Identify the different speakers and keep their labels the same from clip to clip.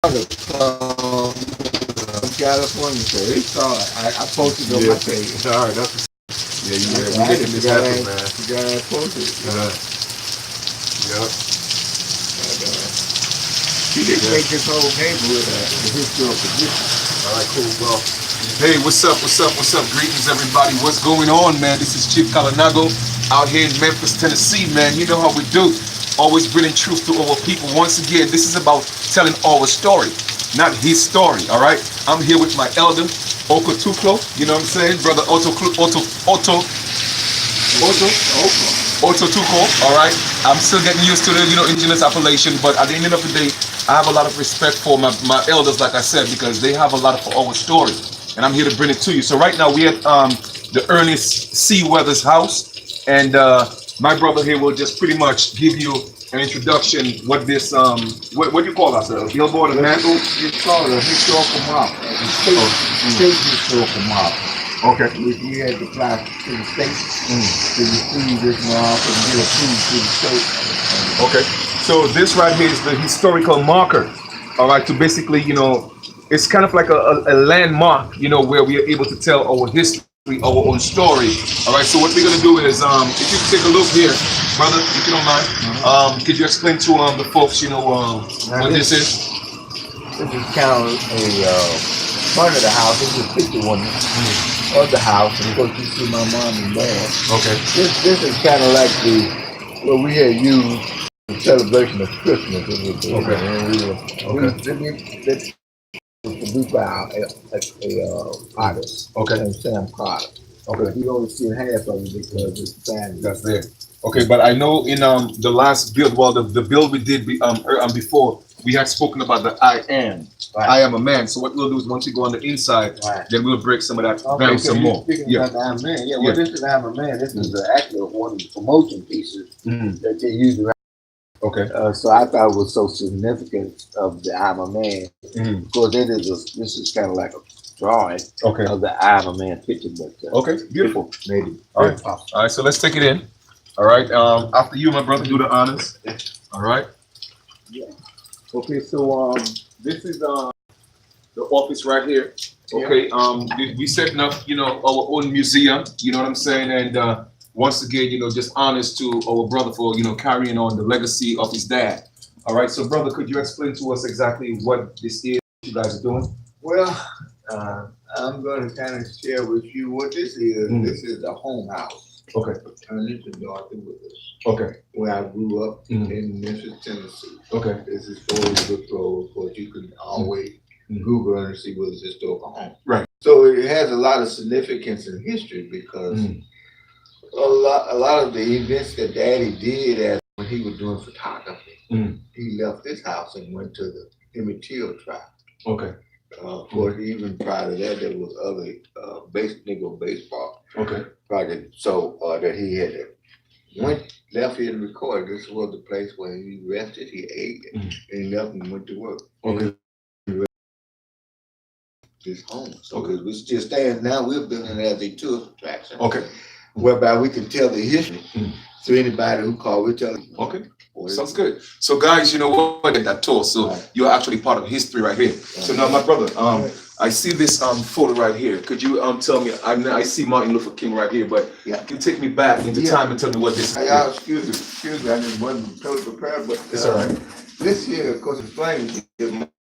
Speaker 1: California, so it's all right. I posted on
Speaker 2: Yeah,
Speaker 1: my page.
Speaker 2: all right, that's yeah, yeah, we
Speaker 1: I
Speaker 2: making
Speaker 1: just
Speaker 2: this
Speaker 1: forgot
Speaker 2: happen,
Speaker 1: I,
Speaker 2: man.
Speaker 1: forgot I posted it.
Speaker 2: Yep.
Speaker 1: But, she just
Speaker 2: Yeah.
Speaker 1: make this whole neighborhood the historical district.
Speaker 2: All right, cool, bro. Hey, what's up? What's up? What's up? Greetings, everybody. What's going on, man? This is Chief Calinago out here in Memphis, Tennessee, man. You know how we do. Always bringing truth to our people. Once again, this is about telling our story, not his story. All right. I'm here with my elder, Oko Tuklo. You know what I'm saying, brother Otto Tuko, all right. I'm still getting used to the indigenous appellation, but at the end of the day, I have a lot of respect for my elders, like I said, because they have a lot of our story, and I'm here to bring it to you. So right now we're at the Ernest C. Weathers house, and my brother here will just pretty much give you an introduction. What this what do you call that? A billboard, a mantle?
Speaker 1: It's called a historical map. State historical map.
Speaker 2: Okay.
Speaker 1: We had to apply to the state to receive this map and get approved to the state.
Speaker 2: Okay. So this right here is the historical marker. All right. To basically, it's kind of like a landmark, where we are able to tell our history, our own story. All right. So what we're gonna do is, if you take a look here, brother, if you don't mind, could you explain to the folks, what this is?
Speaker 1: This is kind of a front of the house. This is a picture one of the house. And of course, you see my mom and dad.
Speaker 2: Okay.
Speaker 1: This is kind of like what we had used in celebration of Christmas.
Speaker 2: Okay.
Speaker 1: And this was produced by a artist.
Speaker 2: Okay.
Speaker 1: Named Sam Carter.
Speaker 2: Okay.
Speaker 1: You only see half of it because it's family.
Speaker 2: That's there. Okay, but I know in the last build, well, the build we did before, we had spoken about the I am.
Speaker 1: Right.
Speaker 2: I am a man. So what we'll do is once we go on the inside,
Speaker 1: Right.
Speaker 2: then we'll break some of that
Speaker 1: Okay,
Speaker 2: down
Speaker 1: so
Speaker 2: some
Speaker 1: you're
Speaker 2: more.
Speaker 1: speaking
Speaker 2: Yeah.
Speaker 1: about the I'm a Man. Yeah, well,
Speaker 2: Yeah.
Speaker 1: this is I'm a Man. This is the actual one of the promotion pieces that they use around.
Speaker 2: Okay.
Speaker 1: So I thought it was so significant of the I'm a Man. Because this is kind of like a drawing
Speaker 2: Okay.
Speaker 1: of the I'm a Man picture, but
Speaker 2: Okay. Beautiful.
Speaker 1: made it
Speaker 2: All
Speaker 1: very
Speaker 2: right.
Speaker 1: possible.
Speaker 2: All right. So let's take it in. All right. After you, my brother, do the honors. All right.
Speaker 1: Yeah.
Speaker 2: Okay. So this is the office right here. Okay. We setting up, our own museum. You know what I'm saying? And once again, just honors to our brother for carrying on the legacy of his dad. All right. So, brother, could you explain to us exactly what this is you guys are doing?
Speaker 1: Well, I'm going to kind of share with you what this is. This is the home house.
Speaker 2: Okay.
Speaker 1: Ernest and Dorothy with us.
Speaker 2: Okay.
Speaker 1: Where I grew up in Memphis, Tennessee.
Speaker 2: Okay.
Speaker 1: This is 40 Brook Road. Of course, you can always Google Ernest C. Willis historical home.
Speaker 2: Right.
Speaker 1: So it has a lot of significance in history because a lot of the events that Daddy did as when he was doing photography, he left this house and went to the Emmett Till tribe.
Speaker 2: Okay.
Speaker 1: Of course, even prior to that, there was other Negro baseball project. So that he had left here to record. This was the place where he rested, he ate, and he left and went to work.
Speaker 2: Okay.
Speaker 1: This home. So we still stand now. We're building it as a tourist attraction.
Speaker 2: Okay.
Speaker 1: Whereby we can tell the history. So anybody who call, we tell them.
Speaker 2: Okay. Sounds good. So guys, you know what? That tour. So you're actually part of history right here. So now, my brother, I see this photo right here. Could you tell me? I see Martin Luther King right here, but can you take me back into time and tell me what this is?
Speaker 1: Excuse me, I just wasn't totally prepared, but
Speaker 2: it's all right.
Speaker 1: This year, of course, explains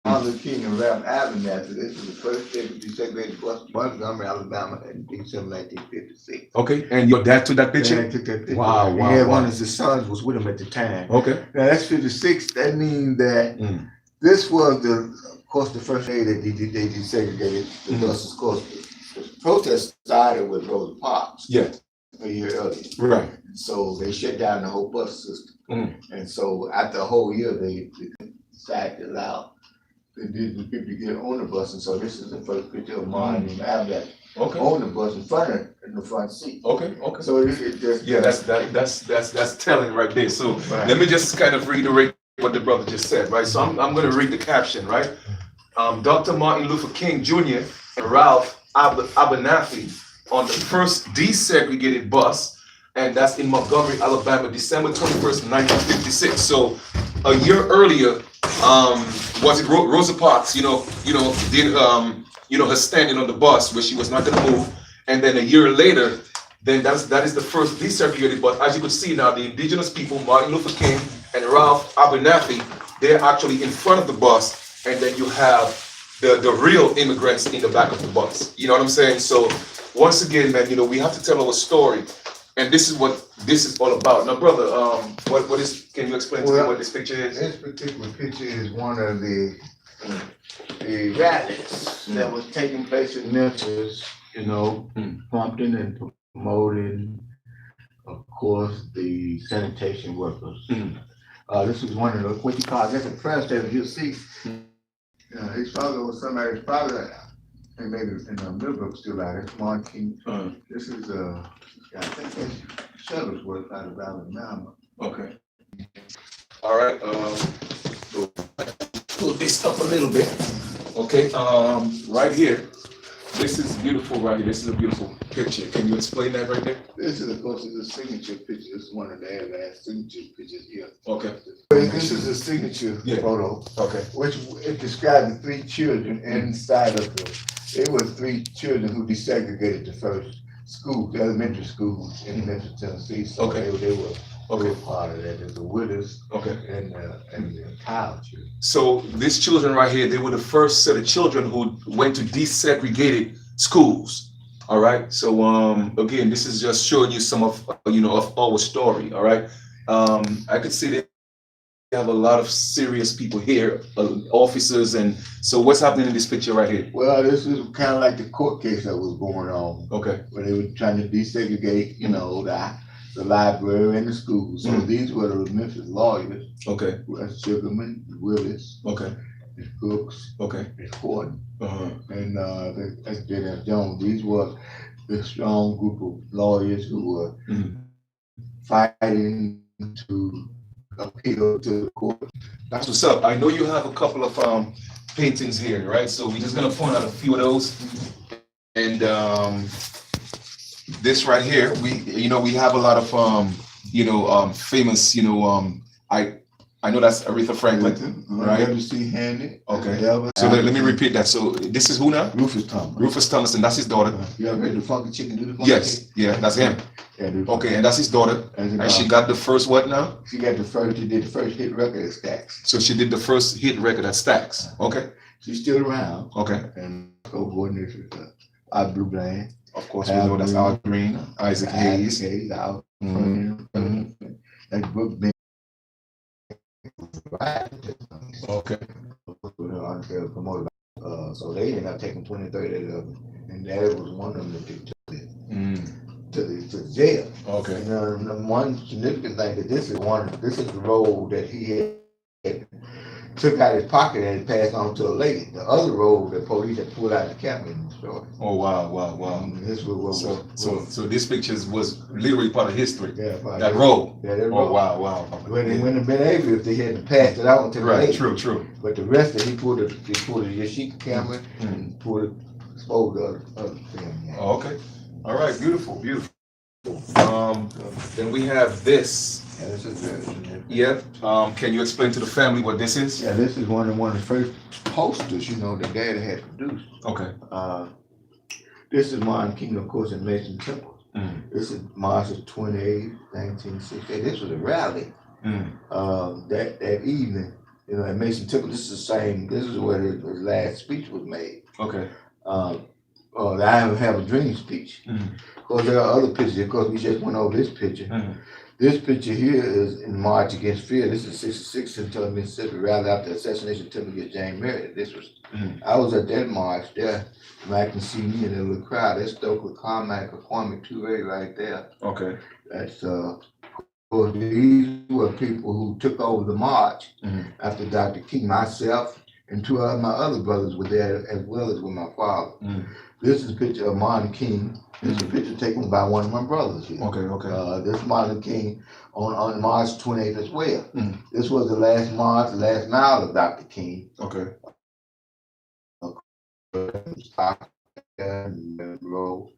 Speaker 1: Martin Luther King and Ralph Abernathy. This is the first day that desegregated Montgomery, Alabama in December 1956.
Speaker 2: Okay, and your dad took that picture?
Speaker 1: Yeah, I took that picture.
Speaker 2: Wow,
Speaker 1: He had one of his sons was with him at the time.
Speaker 2: Okay.
Speaker 1: Now that's 56. That means that this was of course, the first day that they desegregated the buses. Of course, the protest started with Rosa Parks.
Speaker 2: Yeah.
Speaker 1: A year earlier.
Speaker 2: Right.
Speaker 1: So they shut down the whole bus system. And so after a whole year, they decided to allow the people to get on the bus. And so this is the first picture of mine and Abernathy on the bus in the front seat.
Speaker 2: Okay.
Speaker 1: So it just
Speaker 2: that's telling right there. So let me just kind of reiterate what the brother just said, right? So I'm going to read the caption, right? Dr. Martin Luther King Jr. and Ralph Abernathy on the first desegregated bus, and that's in Montgomery, Alabama, December 21st, 1956. So a year earlier, was it Rosa Parks? Did her standing on the bus where she was not going to move, and then a year later, then that is the first desegregated. But as you could see now, the indigenous people, Martin Luther King and Ralph Abernathy, they're actually in front of the bus, and then you have the real immigrants in the back of the bus. You know what I'm saying? So once again, man, we have to tell our story, and this is what this is all about. Now, brother, what is? Can you explain to me what this picture is?
Speaker 1: This particular picture is one of the rallies that was taking place in Memphis. Prompting and promoting, of course, the sanitation workers. This is one of the what you call that's a press that you see. His father was somebody's father. And maybe in the Millbrook still out there, Martin King. This is I think that's Shuttlesworth out of Alabama.
Speaker 2: Okay. All right. Pull this up a little bit. Okay. Right here. This is beautiful right here. This is a beautiful picture. Can you explain that right there?
Speaker 1: This is, of course, a signature picture. This is one of their last signature pictures here.
Speaker 2: Okay.
Speaker 1: This is a signature photo.
Speaker 2: Okay.
Speaker 1: Which it described the three children inside of it were three children who desegregated the first school, the elementary school in Memphis, Tennessee. So they were part of that. There's the Willis and the Kyle children.
Speaker 2: So these children right here, they were the first set of children who went to desegregated schools. All right. So again, this is just showing you some of of our story. All right. I could see that we have a lot of serious people here, officers, and so what's happening in this picture right here?
Speaker 1: Well, this is kind of like the court case that was going on.
Speaker 2: Okay.
Speaker 1: Where they were trying to desegregate, the library and the schools. So these were the Memphis lawyers.
Speaker 2: Okay.
Speaker 1: Sugarman, Willis.
Speaker 2: Okay.
Speaker 1: Cooks.
Speaker 2: Okay.
Speaker 1: Gordon. And that's J.F. Jones. These were the strong group of lawyers who were fighting to appeal to the court.
Speaker 2: That's what's up. I know you have a couple of paintings here, right? So we're just gonna point out a few of those. And this right here, we have a lot of famous, I know that's Aretha Franklin, right?
Speaker 1: Handy.
Speaker 2: Okay. So let me repeat that. So this is who now?
Speaker 1: Rufus Thomas.
Speaker 2: Rufus Thomas, and that's his daughter.
Speaker 1: You ever heard the Funky Chicken do the funky
Speaker 2: Yes, yeah, that's him. Okay, and that's his daughter. And she got the first what now?
Speaker 1: She did the first hit record at Stax.
Speaker 2: So she did the first hit record at Stax. Okay.
Speaker 1: She's still around.
Speaker 2: Okay.
Speaker 1: And Gordon is Art Blue Bland.
Speaker 2: Of course, we know that's Al Green, Isaac Hayes.
Speaker 1: Al That's Brooke Ben.
Speaker 2: Okay.
Speaker 1: So they ended up taking 20, 30 of them, and that was one of them that they took to jail.
Speaker 2: Okay.
Speaker 1: And the one significant thing that this is the roll that he had took out his pocket and passed on to a lady. The other roll the police had pulled out the camera in the story.
Speaker 2: Oh wow.
Speaker 1: And this was
Speaker 2: so this picture was literally part of history.
Speaker 1: Yeah,
Speaker 2: that roll.
Speaker 1: Yeah, that
Speaker 2: roll.
Speaker 1: Oh
Speaker 2: wow.
Speaker 1: When they wouldn't have been able if they hadn't passed it out to the lady.
Speaker 2: True.
Speaker 1: But the rest of it, he pulled the Yashika camera and exposed the other film. Yeah.
Speaker 2: Oh, okay. All right, beautiful. Then we have this.
Speaker 1: Yeah, this is good.
Speaker 2: Yeah. Can you explain to the family what this is?
Speaker 1: Yeah, this is one of the first posters, that Daddy had produced.
Speaker 2: Okay.
Speaker 1: This is Martin King, of course, in Mason Temple. This is March 28, 1968. This was a rally that evening, at Mason Temple. This is where his last speech was made.
Speaker 2: Okay.
Speaker 1: The I Have a Dream speech. Of course, there are other pictures. Of course, we just went over this picture. This picture here is in March Against Fear. This is 66 in Mississippi, rally after the assassination attempt against James Meredith. This was, I was at that march there. I can see me in a little crowd. That's Stokely Carmichael, Kwame Ture right there.
Speaker 2: Okay.
Speaker 1: That's well, these were people who took over the march after Dr. King. Myself and two of my other brothers were there, as well as with my father. This is a picture of Martin King. This is a picture taken by one of my brothers here.
Speaker 2: Okay.
Speaker 1: This Martin King on March 28th as well. This was the last march, the last mile of Dr. King.
Speaker 2: Okay.
Speaker 1: Road,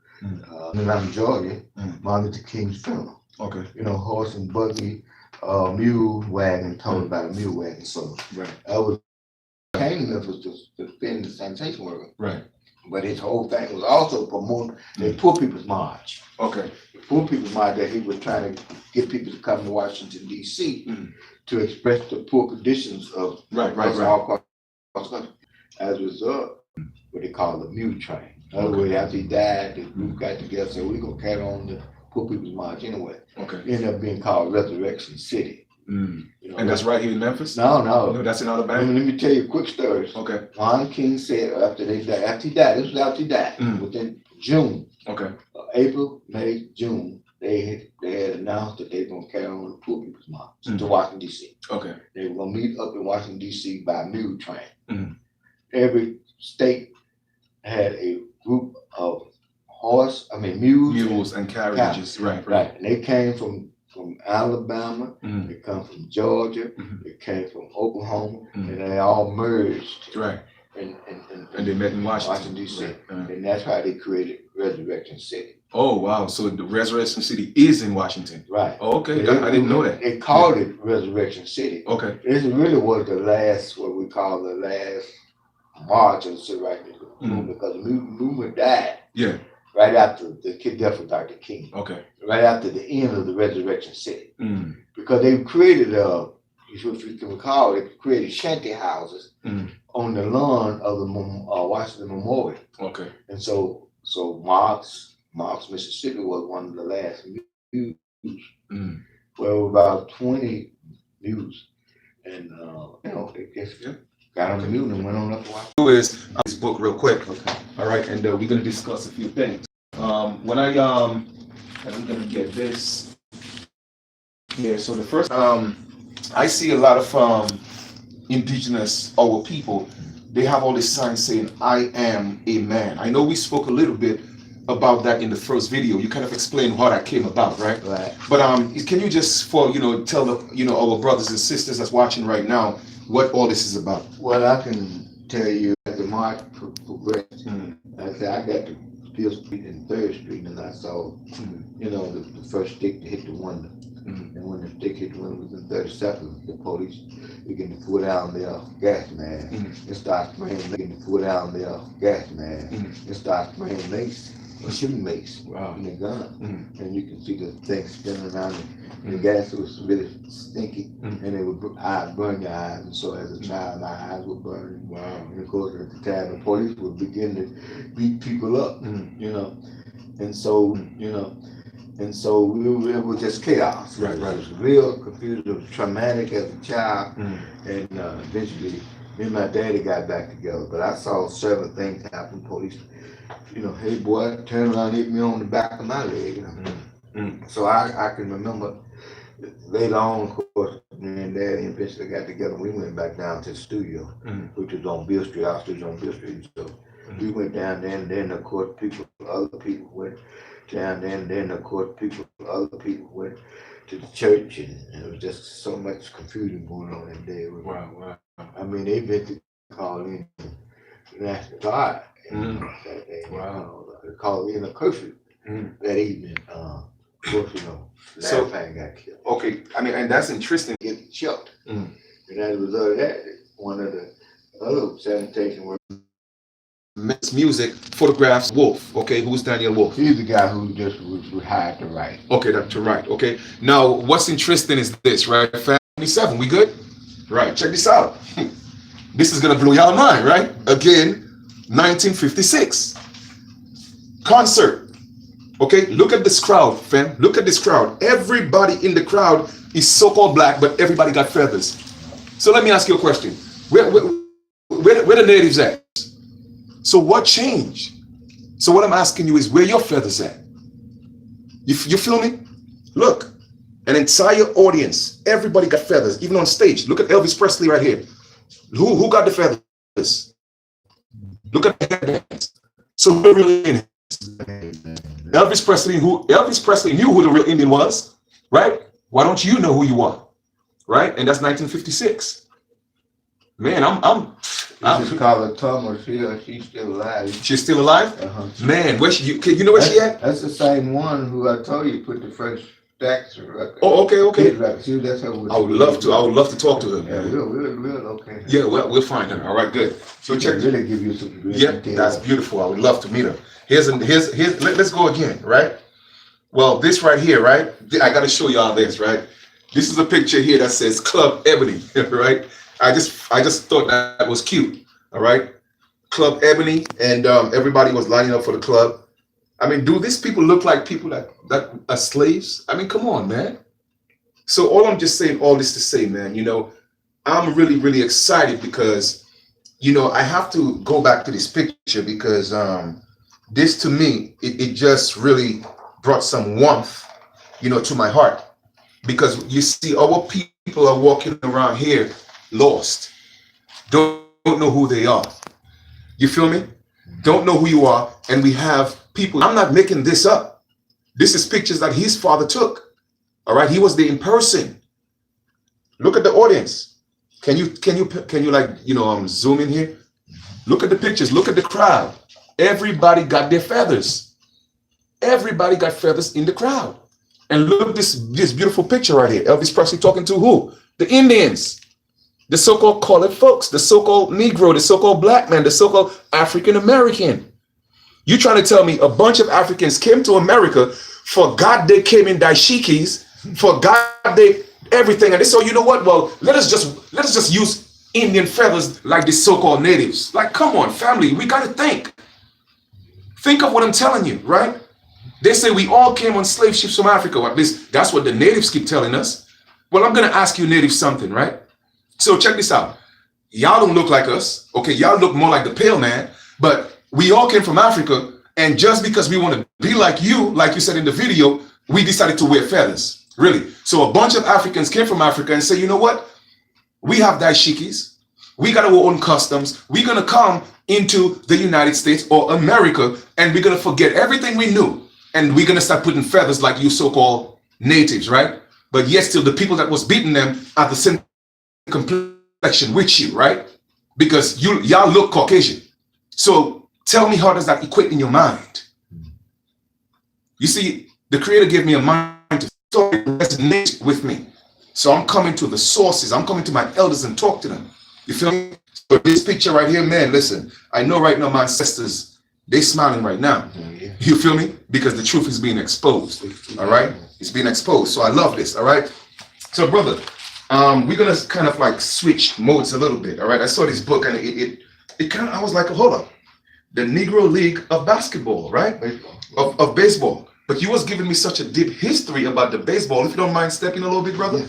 Speaker 1: in Georgia, Martin Luther King's funeral.
Speaker 2: Okay.
Speaker 1: Horse and buggy mule wagon, told about a mule wagon. So
Speaker 2: Right.
Speaker 1: I was came to Memphis to defend the sanitation worker.
Speaker 2: Right.
Speaker 1: But his whole thing was also promoting the Poor People's March.
Speaker 2: Okay.
Speaker 1: The Poor People's March that he was trying to get people to come to Washington, D.C. To express the poor conditions of all across the country. As a result, what they call the mule train. In other words, after he died, the group got together and said, we're going to carry on the Poor People's March anyway.
Speaker 2: Okay.
Speaker 1: It ended up being called Resurrection City.
Speaker 2: You know, and that's right here in Memphis?
Speaker 1: No,
Speaker 2: that's in Alabama.
Speaker 1: Let me tell you a quick story.
Speaker 2: Okay.
Speaker 1: Juan King said after he died, this was after he died, within June.
Speaker 2: Okay.
Speaker 1: April, May, June, they had announced that they were going to carry on the Poor People's March to Washington, D.C.
Speaker 2: Okay.
Speaker 1: They were going to meet up in Washington, D.C. by mule train. Every state had a group of mules
Speaker 2: and carriages. Right.
Speaker 1: And they came from Alabama, they come from Georgia, they came from Oklahoma, and they all merged.
Speaker 2: Right.
Speaker 1: And
Speaker 2: they met in Washington,
Speaker 1: D.C.
Speaker 2: Right.
Speaker 1: And that's how they created Resurrection City.
Speaker 2: Oh, wow. So the Resurrection City is in Washington.
Speaker 1: Right.
Speaker 2: Oh, okay. I didn't know that.
Speaker 1: They called it Resurrection City.
Speaker 2: Okay.
Speaker 1: This really was the last, what we call the last march of the civil rights movement, because the movement died. Yeah. Right after the death of Dr. King. Okay. Right after the end of the Resurrection City. Because they created, if you can recall, they created shanty houses on the lawn of the Washington Memorial. Okay. And so Marks, Mississippi was one of the last mules. Well, about 20 mules. And, they just got on the mule and went on up to Washington.
Speaker 2: Is this book real quick. Okay. All right. And we're going to discuss a few things. When I'm going to get this. Yeah. So the first, I see a lot of indigenous our people. They have all these signs saying, I am a man. I know we spoke a little bit about that in the first video. You kind of explained how that came about, right? Right. But can you just tell our brothers and sisters that's watching right now what all this is about?
Speaker 1: Well, I can tell you as the march progressed, I said I got to Field Street and 3rd Street, and I saw, the first stick to hit the window. And when the stick hit the window within 30 seconds, the police began to put down their gas mask and start spraying, and start spraying mace, shooting mace in the gun. And you can see the thing spinning around, and the gas was really stinky, and it would burn your eyes. And so as a child, my eyes were burning. Wow. And of course, at the time, the police would begin to beat people up, and so, and so it was just chaos. Right. It was real confused. It was traumatic as a child, and eventually, me and my daddy got back together. But I saw several things happen. Police, hey boy, turn around, hit me on the back of my leg. So I can remember later on, of course, me and Daddy eventually got together. We went back down to the studio, which was on Bill Street. Our studio on Bill Street. So we went down there, and then of course other people went down there, and then of course other people went to the church, and it was just so much confusion going on that day. Wow. I mean, they eventually called in the National Guard that day. Wow. They called in a curfew that evening. Of course, last time got killed.
Speaker 2: Okay, I mean, and that's interesting.
Speaker 1: Get killed. And as a result of that, one of the other sanitation workers.
Speaker 2: Music, photographs, Wolf. Okay, who's Daniel Wolf?
Speaker 1: He's the guy who just was hired to write.
Speaker 2: Okay, to write. Okay, now what's interesting is this, right? 27, we good? Right, check this out. This is gonna blow your mind, right? Again, 1956. Concert. Okay, look at this crowd, fam. Look at this crowd. Everybody in the crowd is so-called black, but everybody got feathers. So let me ask you a question. Where the natives at? So what changed? So what I'm asking you is where your feathers at? You feel me? Look, an entire audience, everybody got feathers, even on stage. Look at Elvis Presley right here. Who got the feathers? Look at the headbands. So we're really in it. Elvis Presley knew who the real Indian was, right? Why don't you know who you are? Right? And that's 1956. Man, I'm
Speaker 1: just call her Tom, she's still alive.
Speaker 2: She's still alive? Man, where you know where she at?
Speaker 1: That's the same one who I told you put the first Stacks record.
Speaker 2: Oh, okay, okay.
Speaker 1: See, that's how
Speaker 2: I would love to. I would love to talk to him.
Speaker 1: Yeah, we'll okay.
Speaker 2: Yeah, we'll find her. All right, good. So check.
Speaker 1: Really give you some.
Speaker 2: Yeah, that's beautiful. I would love to meet her. Here's let's go again, right? Well, this right here, right? I got to show y'all this, right? This is a picture here that says Club Ebony, right? I just thought that was cute, all right? Club Ebony, and everybody was lining up for the club. I mean, do these people look like people that are slaves? I mean, come on, man. So all I'm just saying, all this to say, man, you know, I'm really, really excited because, you know, I have to go back to this picture because this to me, it just really brought some warmth, you know, to my heart. Because you see, our people are walking around here lost, don't know who they are. You feel me? Don't know who you are. And we have people, I'm not making this up. This is pictures that his father took. All right, he was there in person. Look at the audience. Can you like, you know, zoom in here? Look at the pictures. Look at the crowd. Everybody got their feathers. Everybody got feathers in the crowd. And look at this beautiful picture right here. Elvis Presley talking to who? The Indians, the so-called colored folks, the so-called Negro, the so-called black man, the so-called African American. You trying to tell me a bunch of Africans came to America, forgot they came in dashikis, forgot they everything, and they said, you know what? Well, let us just use Indian feathers like the so-called natives. Like, come on, family, we got to think. Think of what I'm telling you, right? They say we all came on slave ships from Africa. Or at least that's what the natives keep telling us. Well, I'm going to ask you natives something, right? So check this out. Y'all don't look like us. Okay, y'all look more like the pale man. But we all came from Africa. And just because we want to be like you said in the video, we decided to wear feathers. Really. So a bunch of Africans came from Africa and say, you know what? We have dashikis. We got our own customs. We're going to come into the United States or America, and we're going to forget everything we knew. And we're going to start putting feathers like you so-called natives, right? But yet still the people that was beating them are the same complexion with you, right? Because y'all look Caucasian. So tell me, how does that equate in your mind? You see, the Creator gave me a mind to resonate with me. So I'm coming to the sources. I'm coming to my elders and talk to them. You feel me? So this picture right here, man, listen, I know right now my ancestors, they smiling right now. Yeah. You feel me? Because the truth is being exposed. All right? It's being exposed. So I love this. All right? So brother, we're going to kind of like switch modes a little bit. All right? I saw this book and it kind of, I was like, hold up. The Negro League of Basketball, right? Baseball. Of baseball. But you was giving me such a deep history about the baseball. If you don't mind stepping a little bit, brother.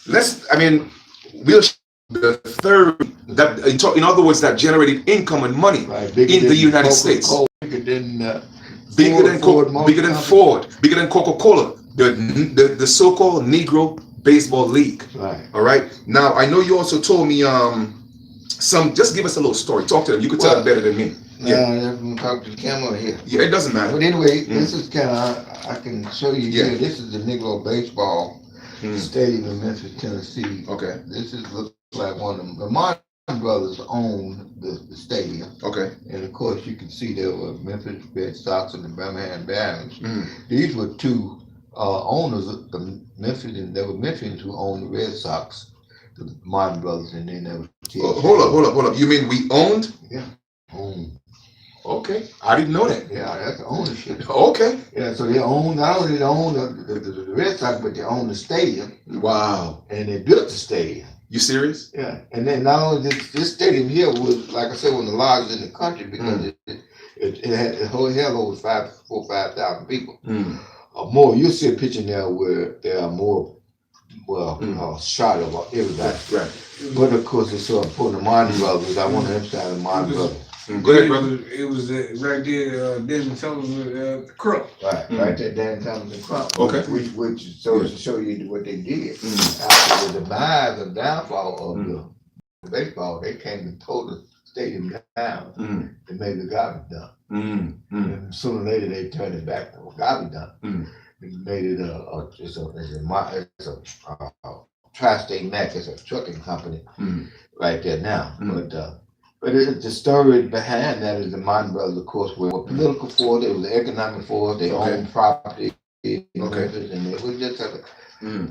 Speaker 2: Yeah. We'll the third, that in other words, that generated income and money in the United States.
Speaker 1: Bigger than
Speaker 2: Ford, bigger than Coca-Cola, the so-called Negro Baseball League.
Speaker 1: Right.
Speaker 2: All right. Now I know you also told me just give us a little story. Talk to them. You could tell them better than me.
Speaker 1: Yeah, I'm gonna talk to the camera here.
Speaker 2: Yeah, it doesn't matter.
Speaker 1: But anyway, this is kind of I can show you here. This is the Negro Baseball Stadium in Memphis, Tennessee.
Speaker 2: Okay.
Speaker 1: This looks like one of them. The Martin brothers own the stadium.
Speaker 2: Okay.
Speaker 1: And of course, you can see there were Memphis Red Sox and the Birmingham Barons. These were two owners of the Memphis, and there were Memphians who owned the Red Sox, the Martin brothers, and then there was.
Speaker 2: Hold up. You mean we owned?
Speaker 1: Yeah. Owned.
Speaker 2: Okay, I didn't know that.
Speaker 1: Yeah, that's ownership.
Speaker 2: Okay.
Speaker 1: Yeah, so they own, not only they own the Red Sox, but they own the stadium.
Speaker 2: Wow.
Speaker 1: And they built the stadium.
Speaker 2: You serious?
Speaker 1: Yeah. And then not only this stadium here was, like I said, one of the largest in the country because it had held over 5,000 people. More, you'll see a picture now where there are more, shot of everybody. Right. But of course, it's so important. The Martin brothers, I want to emphasize the Martin brothers.
Speaker 2: Go ahead, brother.
Speaker 3: It was right there, Desmond Thomas with Crump.
Speaker 1: Right there, Dan Thomas and Crump.
Speaker 2: Okay.
Speaker 1: Which so to show you what they did. After the demise and downfall of the baseball, they came and tore the stadium down and made the garbage dump. And sooner or later, they turned it back to a garbage dump. They made it it's a tri-state match. It's a trucking company right there now. But the story behind that is the Martin brothers, of course, were political force. They were the economic force. They owned property. Memphis, and it was just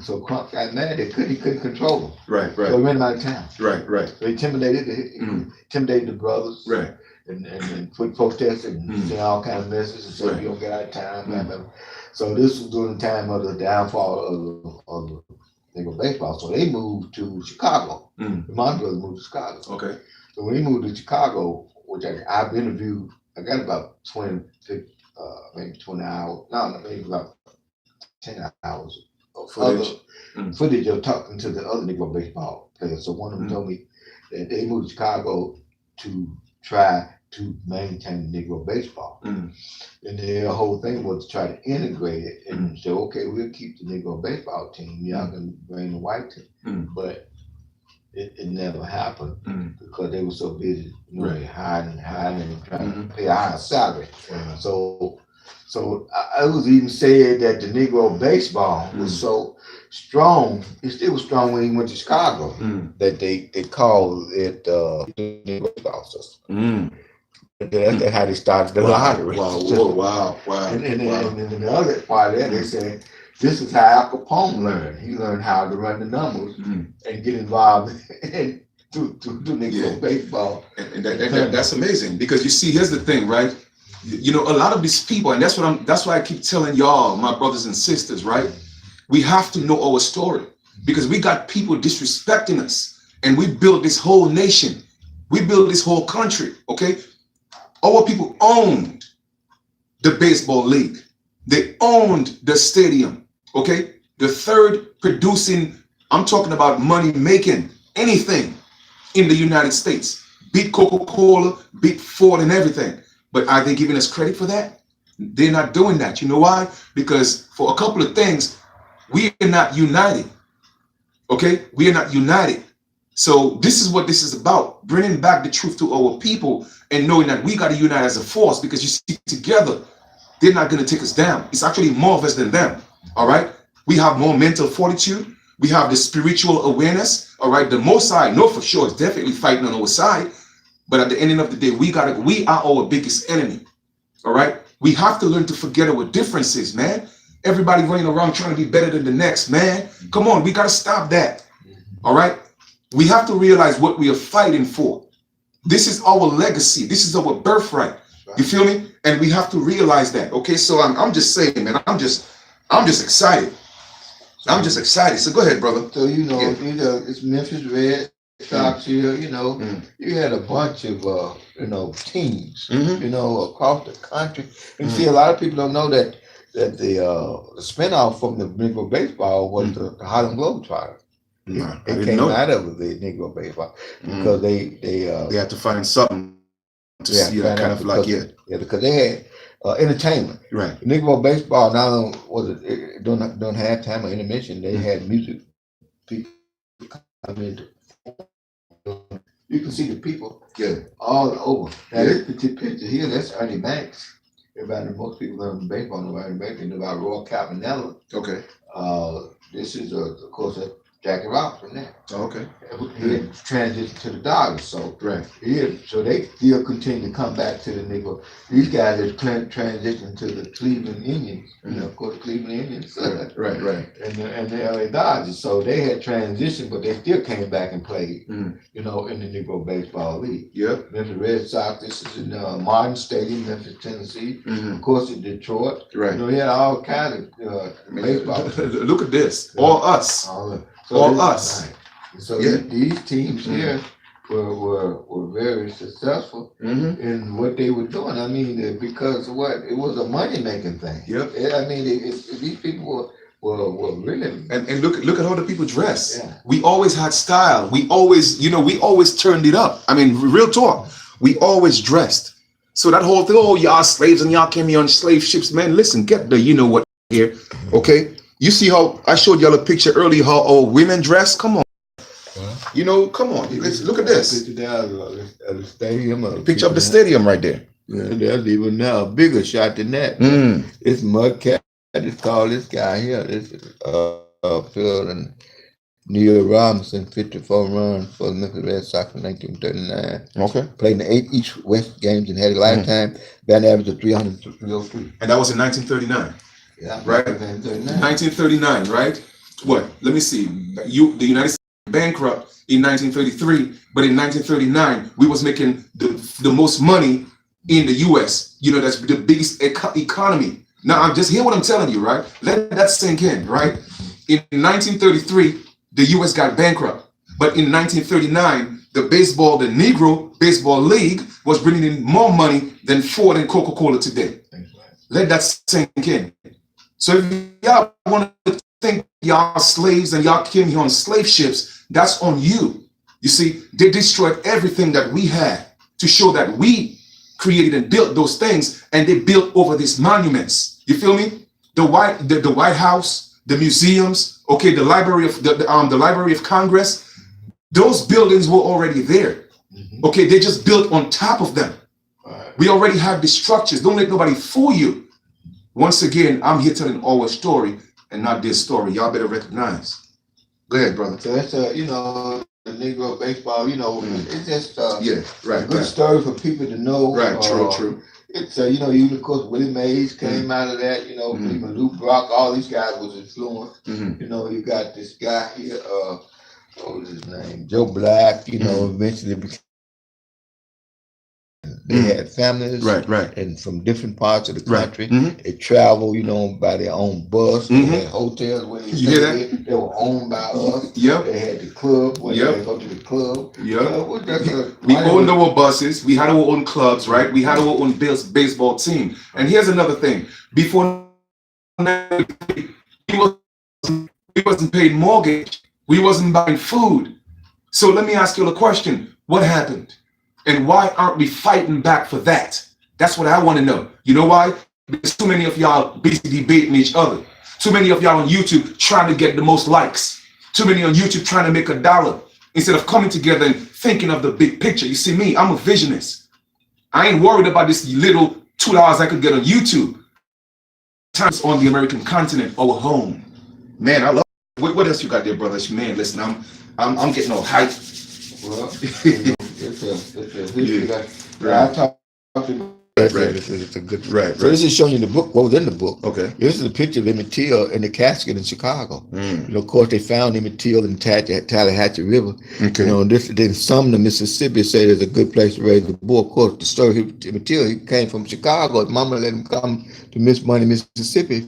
Speaker 1: so Crump got mad. He couldn't control them.
Speaker 2: Right,
Speaker 1: So he ran him out of town.
Speaker 2: right, right.
Speaker 1: So he intimidated the brothers.
Speaker 2: Right.
Speaker 1: And put protests and send all kind of messages and say you don't get out of town. Blah, blah, blah. So this was during the time of the downfall of the Negro baseball. So they moved to Chicago. My brother moved to Chicago.
Speaker 2: Okay.
Speaker 1: So when he moved to Chicago, which I've interviewed, I got about 20, maybe 20 hours. No, maybe about 10 hours of footage of talking to the other Negro baseball players. So one of them told me that they moved to Chicago to try to maintain Negro baseball. And their whole thing was to try to integrate it and say, okay, we'll keep the Negro baseball team. Y'all can bring the white team. But it never happened because they were so busy, hiding and trying to pay a higher salary. So I was even said that the Negro baseball was so strong. It still was strong when he went to Chicago. That they called it the Negro baseball system. That's how they started the lottery.
Speaker 2: Wow.
Speaker 1: And then the other part of that, they said this is how Al Capone learned. He learned how to run the numbers and get involved in to Negro baseball.
Speaker 2: And that's amazing because you see, here's the thing, right? You know, a lot of these people, and that's why I keep telling y'all, my brothers and sisters, right? We have to know our story because we got people disrespecting us, and we built this whole nation. We built this whole country, okay? Our people owned the baseball league. They owned the stadium, okay? The third producing, I'm talking about money making anything in the United States. Beat Coca-Cola, beat Ford and everything. But are they giving us credit for that? They're not doing that. You know why? Because for a couple of things, we are not united. Okay? We are not united. So this is what this is about. Bringing back the truth to our people and knowing that we got to unite as a force because you see, together, they're not going to take us down. It's actually more of us than them. All right? We have more mental fortitude. We have the spiritual awareness. All right? The Most High, I know for sure, is definitely fighting on our side. But at the end of the day, we are our biggest enemy. All right? We have to learn to forget our differences, man. Everybody running around trying to be better than the next, man. Come on, we got to stop that. All right? We have to realize what we are fighting for. This is our legacy. This is our birthright. You feel me? And we have to realize that. Okay, so I'm just saying, man, I'm just excited. I'm just excited. So go ahead, brother.
Speaker 1: So it's Memphis Red Sox here. You had a bunch of teams. Across the country. And see, a lot of people don't know that the spinoff from the Negro baseball was the Harlem Globetrotters. It came out of the Negro baseball because they
Speaker 2: had to find something to see that kind of like
Speaker 1: because they had entertainment. Right. Negro baseball now don't have time or intermission. They had music. People come in. You can see the people all over. Now this picture here, that's Ernie Banks. Everybody, most people learn baseball know Ernie Banks. They know about Roy Campanella. Okay. This is of course Jackie Robinson there. Okay. He had transitioned to the Dodgers, so so they still continue to come back to the Negro. These guys have transitioned to the Cleveland Indians. Of course, the Cleveland Indians. Right. And the LA Dodgers. So they had transitioned, but they still came back and played. In the Negro Baseball League. Yep. Memphis Red Sox. This is in Martin Stadium, Memphis, Tennessee. Of course, in Detroit. Right. He had all kinds of baseball.
Speaker 2: Look at this. All us. All us.
Speaker 1: Right. So these teams here were very successful in what they were doing. I mean, because it was a money making thing. Yep. I mean, these people were really
Speaker 2: and look at how the people dress. Yeah. We always had style. We always turned it up. I mean, real talk. We always dressed. So that whole thing, y'all slaves and y'all came here on slave ships, man. Listen, get the what here, okay? You see how I showed y'all a picture earlier how our women dress? Come on. Come on. Let's look at this.
Speaker 1: The stadium.
Speaker 2: Picture of the stadium right there.
Speaker 1: Yeah, there's even now a bigger shot than that. It's Mudcat. I just call this guy here. This is Phil and Neil Robinson, 54 runs for the Memphis Red Sox in 1939. Okay. Played in the 8 East West games and had a lifetime batting average of 300 to 303.
Speaker 2: And that was in 1939.
Speaker 1: Yeah,
Speaker 2: right? 1939, right? What? Let me see. The United States bankrupt in 1933, but in 1939 we was making the most money in the U.S. You know, that's the biggest economy. Now, I'm just hear what I'm telling you, right? Let that sink in, right? In 1933, the U.S. got bankrupt, but in 1939, the Negro Baseball League was bringing in more money than Ford and Coca-Cola today. Let that sink in. So if y'all want to think y'all slaves and y'all came here on slave ships, that's on you. You see, they destroyed everything that we had to show that we created and built those things, and they built over these monuments. You feel me? The White House, the museums, okay, the Library of the Library of Congress, those buildings were already there. Okay, they just built on top of them. We already have the structures. Don't let nobody fool you. Once again, I'm here telling our story and not this story. Y'all better recognize. Go ahead, brother.
Speaker 1: So that's you know, the Negro baseball, you know, it's just
Speaker 2: yeah, right,
Speaker 1: a good story for people to know.
Speaker 2: Right, true.
Speaker 1: It's you know, even of course Willie Mays came out of that, you know, even Luke Brock, all these guys was influenced. You know, you got this guy here, what was his name? Joe Black, you know, eventually became. They had families,
Speaker 2: right,
Speaker 1: and from different parts of the country. They traveled, you know, by their own bus. They had hotels where they stayed. They were owned by us.
Speaker 2: Yep.
Speaker 1: They had the club where they go to the club.
Speaker 2: Yep. We owned our buses. We had our own clubs, right? We had our own baseball team. And here's another thing: before we wasn't paid mortgage. We wasn't buying food. So let me ask you a question: what happened? And why aren't we fighting back for that? That's what I want to know. You know why? Because too many of y'all busy debating each other. Too many of y'all on YouTube trying to get the most likes. Too many on YouTube trying to make $1 instead of coming together and thinking of the big picture. You see me, I'm a visionist. I ain't worried about this little $2 I could get on YouTube. Times on the American continent, our home. Man, I love it. What else you got there, brothers? Man, listen, I'm getting all hyped.
Speaker 1: Well, it's a history that I talked to. It's a good.
Speaker 2: Right.
Speaker 1: So this is showing you the book. What was in the book?
Speaker 2: Okay.
Speaker 1: This is a picture of Emmett Till in the casket in Chicago. You know, of course, they found Emmett Till in the Tallahatchie River.
Speaker 2: Okay.
Speaker 1: You know, then Sumner, Mississippi, said it's a good place to raise the boy. Of course, the story Emmett Till, he came from Chicago. His mama let him come to Miss Money, Mississippi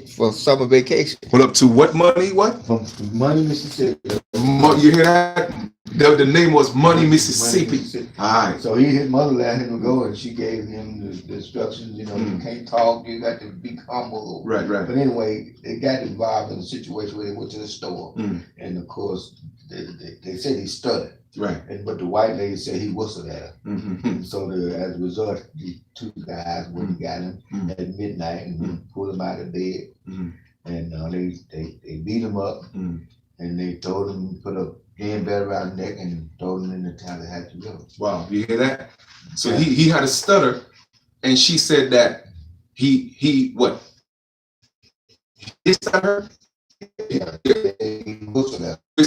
Speaker 1: for summer vacation.
Speaker 2: Pull up to what money? What?
Speaker 1: From Money, Mississippi.
Speaker 2: You hear that? The name was Money, Mississippi. All right.
Speaker 1: So his mother let him go, and she gave him the instructions. You know, you can't talk. You got to be humble.
Speaker 2: Right.
Speaker 1: But anyway, they got involved in a situation where they went to the store, and of course, they said he stuttered.
Speaker 2: Right.
Speaker 1: But the white lady said he whistled at her. And so as a result, the two guys went and got him at midnight and pulled him out of bed, and they beat him up, and they told him to put a hand belt around the neck and throw him in the Tallahatchie River.
Speaker 2: Wow, you hear that? So he had a stutter, and she said that he what? He stuttered?
Speaker 1: Yeah, he whistled at her.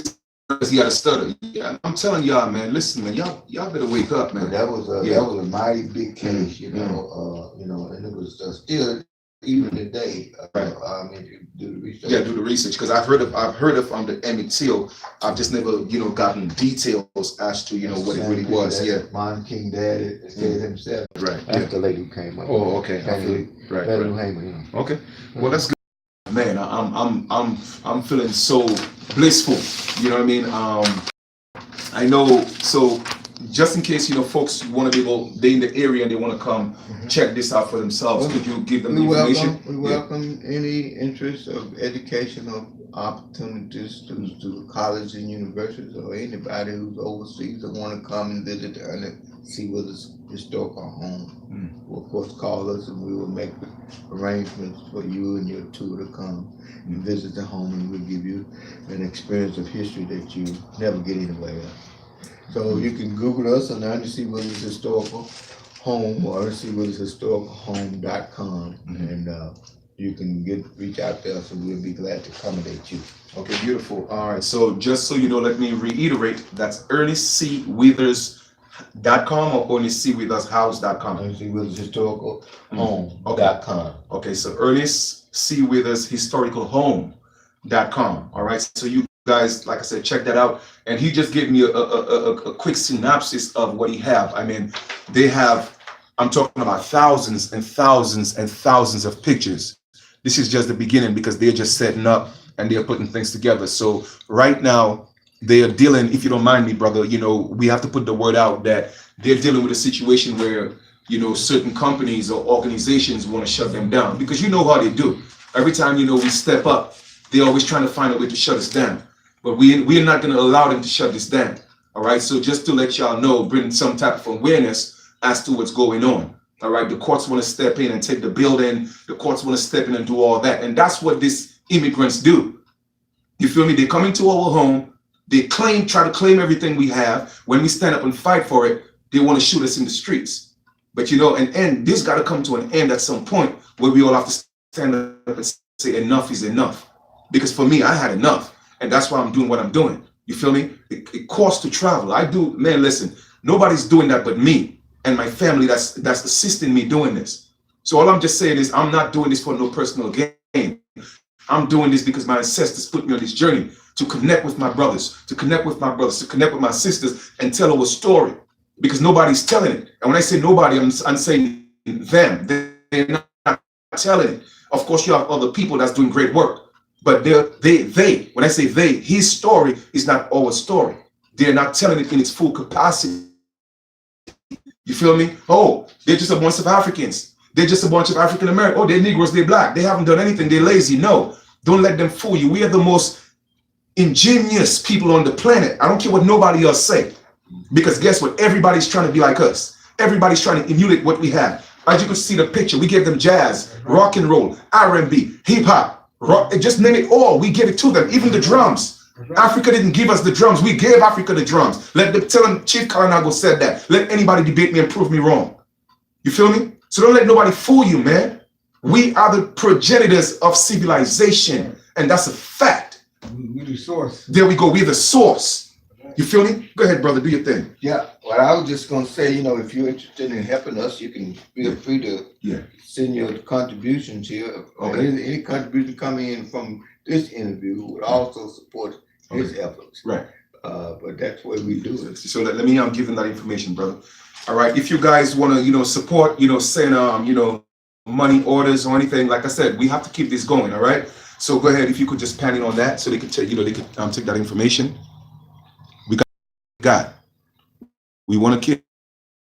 Speaker 2: He had a stutter. Yeah, I'm telling y'all, man. Listen, man, y'all better wake up, man.
Speaker 1: But that was a mighty big case, you know. And it was still even today. If you do the research.
Speaker 2: Yeah, do the research because I've heard of the Emmett Till. I've just never gotten details as to what it really was. Yeah,
Speaker 1: Martin King Daddy said himself.
Speaker 2: Right.
Speaker 1: That's the lady who came up.
Speaker 2: Oh, okay. Right. Okay. Well, that's good. Man, I'm feeling so blissful. You know what I mean? I know. So, just in case folks want to they in the area and they want to come check this out for themselves, could you give them the information?
Speaker 1: We welcome any interest of educational opportunities, students to college and universities, or anybody who's overseas that want to come and visit and see what is historical home. Will of course call us and we will make arrangements for you and your tour to come and visit the home, and we'll give you an experience of history that you never get anywhere else. So you can Google us on Ernest Historical Home or ernesthistoricalhome.com, and you can reach out to us and we'll be glad to accommodate you.
Speaker 2: Okay, beautiful. All right, so just so you know, let me reiterate, that's Ernest C. Withers or ErnestCWithersHouse.com?
Speaker 1: Ernest C. Withers Historical Home
Speaker 2: Okay.
Speaker 1: .com.
Speaker 2: Okay, so Ernest C. Withers Historical Home.com. All right, so you guys, like I said, check that out. And he just gave me a quick synopsis of what he have. I mean, they have, I'm talking about thousands and thousands and thousands of pictures. This is just the beginning because they're just setting up and they're putting things together. So right now they are dealing, if you don't mind me, brother, you know, we have to put the word out that they're dealing with a situation where, you know, certain companies or organizations want to shut them down because you know how they do. Every time, you know, we step up, they're always trying to find a way to shut us down. But we're not going to allow them to shut this down. All right. So just to let y'all know, bring some type of awareness as to what's going on. All right. The courts want to step in and take the building. The courts want to step in and do all that. And that's what these immigrants do. You feel me? They come into our home. They try to claim everything we have. When we stand up and fight for it, they want to shoot us in the streets. But, you know, and this got to come to an end at some point where we all have to stand up and say enough is enough. Because for me, I had enough. And that's why I'm doing what I'm doing. You feel me? It costs to travel. I do, man, listen, nobody's doing that but me and my family that's assisting me doing this. So all I'm just saying is I'm not doing this for no personal gain. I'm doing this because my ancestors put me on this journey to connect with my brothers, to connect with my sisters and tell our story because nobody's telling it. And when I say nobody, I'm saying them. They're not telling it. Of course, you have other people that's doing great work. But when I say they, his story is not our story. They're not telling it in its full capacity. You feel me? Oh, they're just a bunch of Africans. They're just a bunch of African Americans. Oh, they're Negroes, they're black. They haven't done anything. They're lazy. No, don't let them fool you. We are the most ingenious people on the planet. I don't care what nobody else say. Because guess what? Everybody's trying to be like us. Everybody's trying to emulate what we have. As you can see the picture, we gave them jazz, rock and roll, R&B, hip hop. Rock, just name it all. We gave it to them. Even the drums. Africa didn't give us the drums. We gave Africa the drums. Let them tell them. Chief Kalanago said that. Let anybody debate me and prove me wrong. You feel me? So don't let nobody fool you, man. We are the progenitors of civilization, and that's a fact.
Speaker 3: We're the source.
Speaker 2: There we go. We're the source. You feel me? Go ahead, brother. Do your thing.
Speaker 1: Yeah. Well, I was just gonna say, you know, if you're interested in helping us, you can feel free to send your contributions here.
Speaker 2: Okay.
Speaker 1: Any contribution coming in from this interview would also support his efforts.
Speaker 2: Right.
Speaker 1: But that's what we do it.
Speaker 2: So let me give them that information, brother. All right. If you guys want to, you know, support, you know, send you know, money orders or anything, like I said, we have to keep this going. All right. So go ahead, if you could just pan it on that, so they could take, you know, they could take that information. We want to keep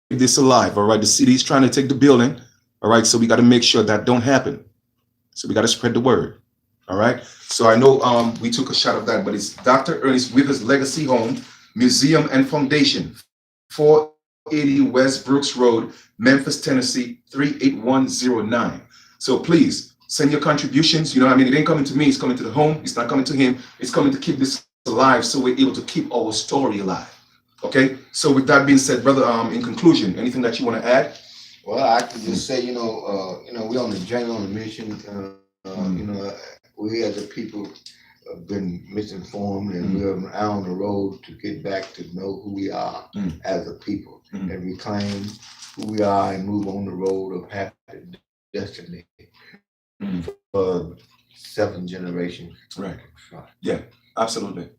Speaker 2: this alive. All right. The city's trying to take the building. All right. So we got to make sure that don't happen. So we got to spread the word. All right. So I know we took a shot of that, but it's Dr. Ernest Withers Legacy Home, Museum and Foundation, 480 West Brooks Road, Memphis, Tennessee, 38109. So please send your contributions. You know what I mean? It ain't coming to me. It's coming to the home. It's not coming to him. It's coming to keep this alive so we're able to keep our story alive. Okay. So with that being said, brother, in conclusion, anything that you want to add?
Speaker 1: Well, I can just say, you know, we're on the journey, on the mission. You know, we as a people have been misinformed, and we're out on the road to get back to know who we are as a people and reclaim who we are and move on the road of happy destiny for 7 generations.
Speaker 2: Right. Yeah, absolutely.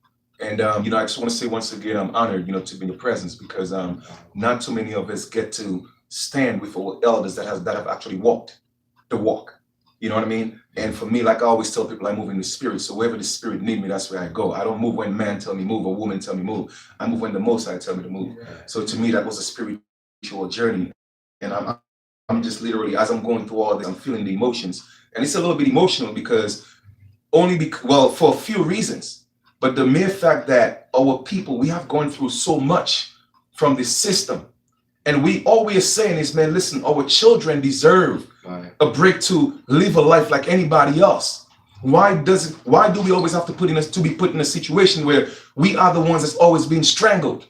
Speaker 2: And you know, I just want to say once again, I'm honored, you know, to be in your presence because not too many of us get to stand with our elders that have actually walked the walk. You know what I mean? And for me, like I always tell people, I move in the spirit. So wherever the spirit need me, that's where I go. I don't move when man tell me move or woman tell me move. I move when the Most High tell me to move. So to me, that was a spiritual journey. And I'm just literally, as I'm going through all this, I'm feeling the emotions. And it's a little bit emotional because for a few reasons. But the mere fact that our people, we have gone through so much from this system. And we always saying is, man, listen, our children deserve a break to live a life like anybody else. Why do we always have to be put in a situation where we are the ones that's always being strangled,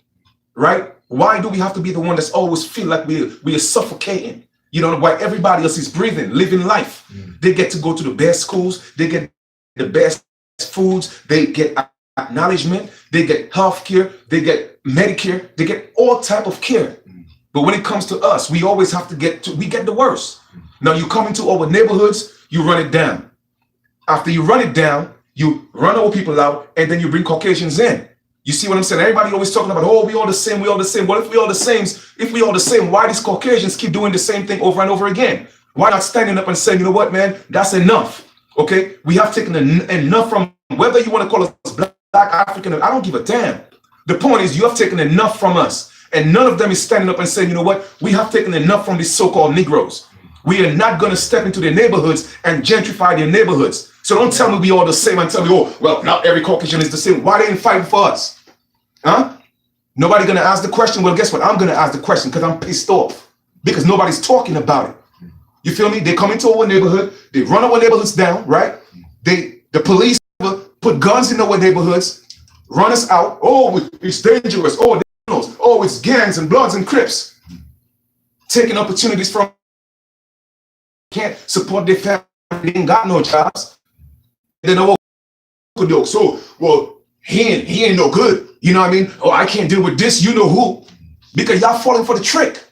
Speaker 2: right? Why do we have to be the one that's always feel like we are suffocating? You know, why everybody else is breathing, living life. They get to go to the best schools, they get the best foods, they get acknowledgement, they get health care, they get Medicare, they get all type of care. But when it comes to us, we always have to we get the worst. Now you come into our neighborhoods, you run it down. After you run it down, you run our people out, and then you bring Caucasians in. You see what I'm saying? Everybody always talking about, oh, we all the same, we all the same. Well, if we all the same, why these Caucasians keep doing the same thing over and over again? Why not standing up and saying, you know what, man, that's enough. Okay, we have taken enough from, whether you want to call us black, African, I don't give a damn. The point is, you have taken enough from us, and none of them is standing up and saying, you know what, we have taken enough from these so-called Negroes. We are not going to step into their neighborhoods and gentrify their neighborhoods. So don't tell me we all the same and tell me, oh, well, not every Caucasian is the same. Why they ain't fighting for us? Huh? Nobody going to ask the question. Well, guess what? I'm going to ask the question because I'm pissed off because nobody's talking about it. You feel me? They come into our neighborhood. They run our neighborhoods down, right? The police put guns in our neighborhoods, run us out. Oh, it's dangerous. Oh, it's gangs and Bloods and Crips. Taking opportunities from can't support their family. They ain't got no jobs. They know what to do. So, well, he ain't no good. You know what I mean? Oh, I can't deal with this. You know who? Because y'all falling for the trick.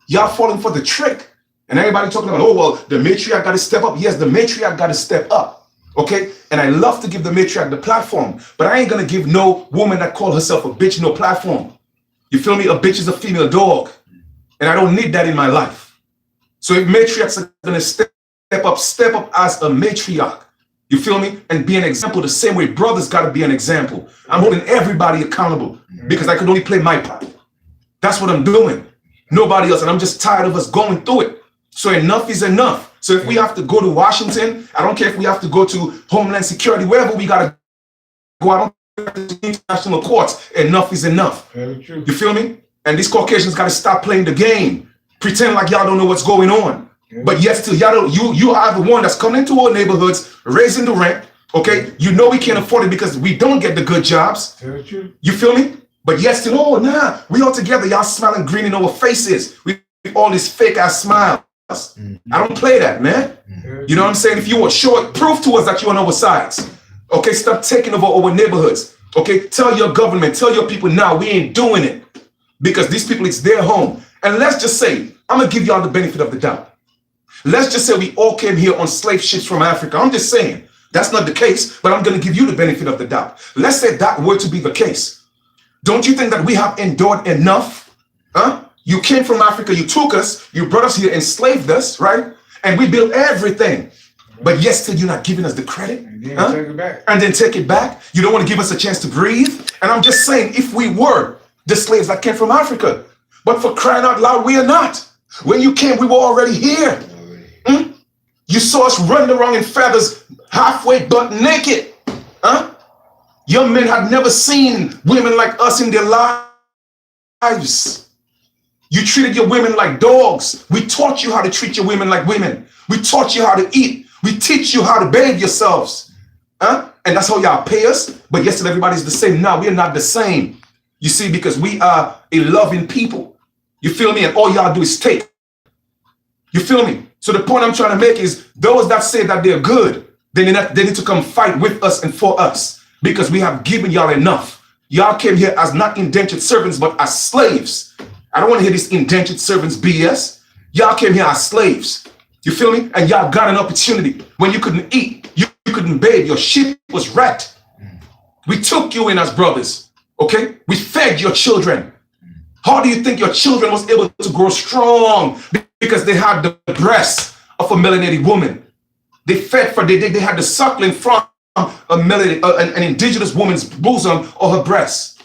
Speaker 2: Y'all falling for the trick. And everybody talking about, oh, well, the matriarch got to step up. Yes, the matriarch got to step up. Okay? And I love to give the matriarch the platform. But I ain't going to give no woman that call herself a bitch no platform. You feel me? A bitch is a female dog. And I don't need that in my life. So if matriarchs are going to step up as a matriarch. You feel me? And be an example the same way brothers got to be an example. I'm holding everybody accountable because I could only play my part. That's what I'm doing. Nobody else. And I'm just tired of us going through it. So enough is enough. So if we have to go to Washington, I don't care if we have to go to Homeland Security, wherever we got to go, I don't care to international courts. Enough is enough. You feel me? And these Caucasians got to stop playing the game. Pretend like y'all don't know what's going on. But yet still, you are the one that's coming into our neighborhoods, raising the rent, okay? You know we can't afford it because we don't get the good jobs. You feel me? But yet still, oh, nah, we all together, y'all smiling green in our faces. We all these fake-ass smiles. I don't play that, man. You know what I'm saying? If you want short, prove to us that you're on our sides. Okay, stop taking over our neighborhoods. Okay, tell your government, tell your people now, we ain't doing it. Because these people, it's their home. And let's just say, I'm going to give y'all the benefit of the doubt. Let's just say we all came here on slave ships from Africa. I'm just saying, that's not the case, but I'm going to give you the benefit of the doubt. Let's say that were to be the case. Don't you think that we have endured enough? Huh? You came from Africa, you took us, you brought us here, enslaved us, right? And we built everything. But yet still you're not giving us the credit? Huh? Take it back. And then take it back? You don't want to give us a chance to breathe? And I'm just saying, if we were the slaves that came from Africa, but for crying out loud, we are not. When you came, we were already here. You saw us running around in feathers, halfway butt naked. Huh? Young men had never seen women like us in their lives. You treated your women like dogs. We taught you how to treat your women like women. We taught you how to eat. We teach you how to bathe yourselves. Huh? And that's how y'all pay us. But yes, everybody's the same. No, we're not the same. You see, because we are a loving people. You feel me? And all y'all do is take. You feel me? So the point I'm trying to make is those that say that they're good, they need to come fight with us and for us because we have given y'all enough. Y'all came here as not indentured servants, but as slaves. I don't want to hear this indentured servants BS. Y'all came here as slaves. You feel me? And y'all got an opportunity when you couldn't eat, you couldn't bathe, your ship was wrecked. We took you in as brothers, okay? We fed your children. How do you think your children was able to grow strong? Because they had the breast of a melanated woman. They fed for, they had the suckling from an indigenous woman's bosom or her breast.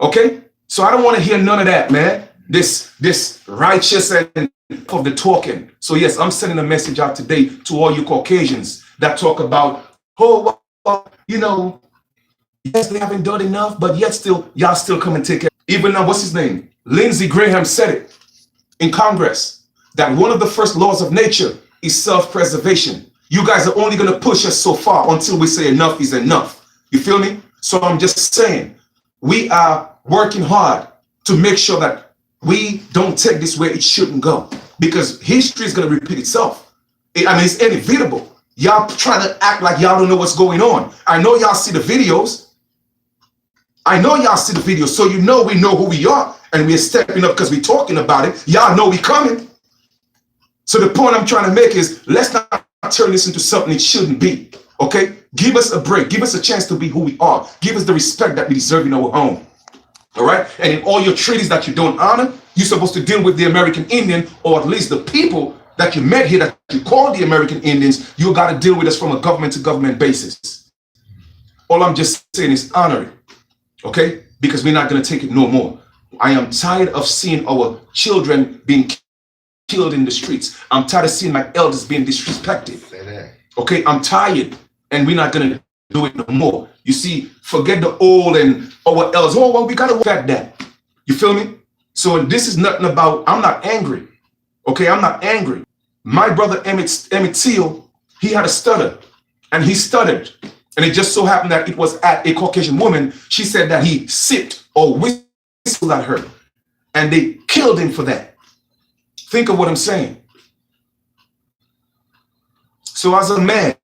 Speaker 2: Okay? So I don't want to hear none of that, man. This righteous and of the talking. So yes, I'm sending a message out today to all you Caucasians that talk about, oh, well, you know, yes, they haven't done enough, but yet still, y'all still come and take it. Even now, what's his name? Lindsey Graham said it in Congress. That one of the first laws of nature is self-preservation. You guys are only going to push us so far until we say enough is enough. You feel me? So I'm just saying, we are working hard to make sure that we don't take this where it shouldn't go. Because history is going to repeat itself. I mean, it's inevitable. Y'all trying to act like y'all don't know what's going on. I know y'all see the videos. So you know we know who we are.
Speaker 4: and we're stepping up because we're talking about it. Y'all know we coming. So the point I'm trying to make is, let's not turn this into something it shouldn't be. Okay? Give us a break. Give us a chance to be who we are. Give us the respect that we deserve in our home. All right? And in all your treaties that you don't honor, you're supposed to deal with the American Indian, or at least the people that you met here that you call the American Indians. You got to deal with us from a government to government basis. All I'm just saying is honor it. Okay? Because we're not going to take it no more. I am tired of seeing our children being killed in the streets. I'm tired of seeing my elders being disrespected. Okay? I'm tired. And we're not going to do it no more. You see, forget the old and our elders. Oh, well, we got to look at that. You feel me? So this is nothing about, I'm not angry. Okay? I'm not angry. My brother Emmett Till, he had a stutter. And he stuttered. And it just so happened that it was at a Caucasian woman. She said that he sipped or whistled at her. And they killed him for that. Think of what I'm saying. So as a man,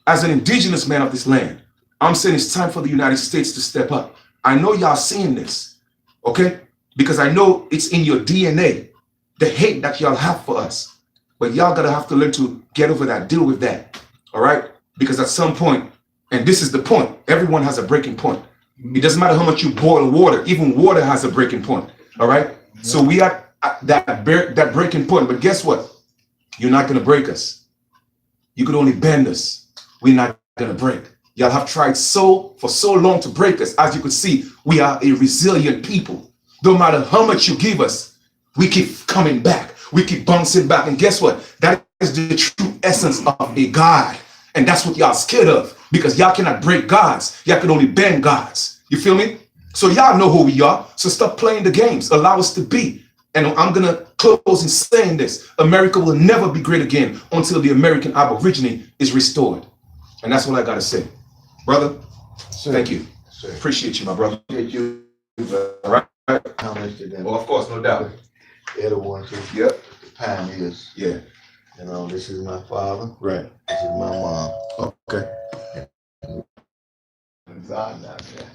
Speaker 4: as an indigenous man of this land, I'm saying it's time for the United States to step up. I know y'all seeing this, okay? Because I know it's in your DNA, the hate that y'all have for us. But y'all gotta have to learn to get over that, deal with that, all right? Because at some point, and this is the point, everyone has a breaking point. It doesn't matter how much you boil water, even water has a breaking point, all right? So we are at that breaking point, but guess what? You're not gonna break us. You could only bend us. We're not gonna break. Y'all have tried for so long to break us. As you could see, we are a resilient people. No matter how much you give us, we keep coming back. We keep bouncing back. And guess what? That is the true essence of a God. And that's what y'all scared of, because y'all cannot break gods. Y'all can only bend gods. You feel me? So y'all know who we are. So stop playing the games. Allow us to be. And I'm going to close in saying this. America will never be great again until the American Aborigine is restored. And that's what I got to say. Brother, thank you. Appreciate you, my brother.
Speaker 1: Appreciate you.
Speaker 4: All right.
Speaker 1: Comments to them.
Speaker 4: Well, of course, no doubt.
Speaker 1: They're the ones who,
Speaker 4: Yep.
Speaker 1: the pioneers.
Speaker 4: Yeah.
Speaker 1: You know, this is my father.
Speaker 4: Right.
Speaker 1: This is my mom.
Speaker 4: Okay.
Speaker 1: God not there.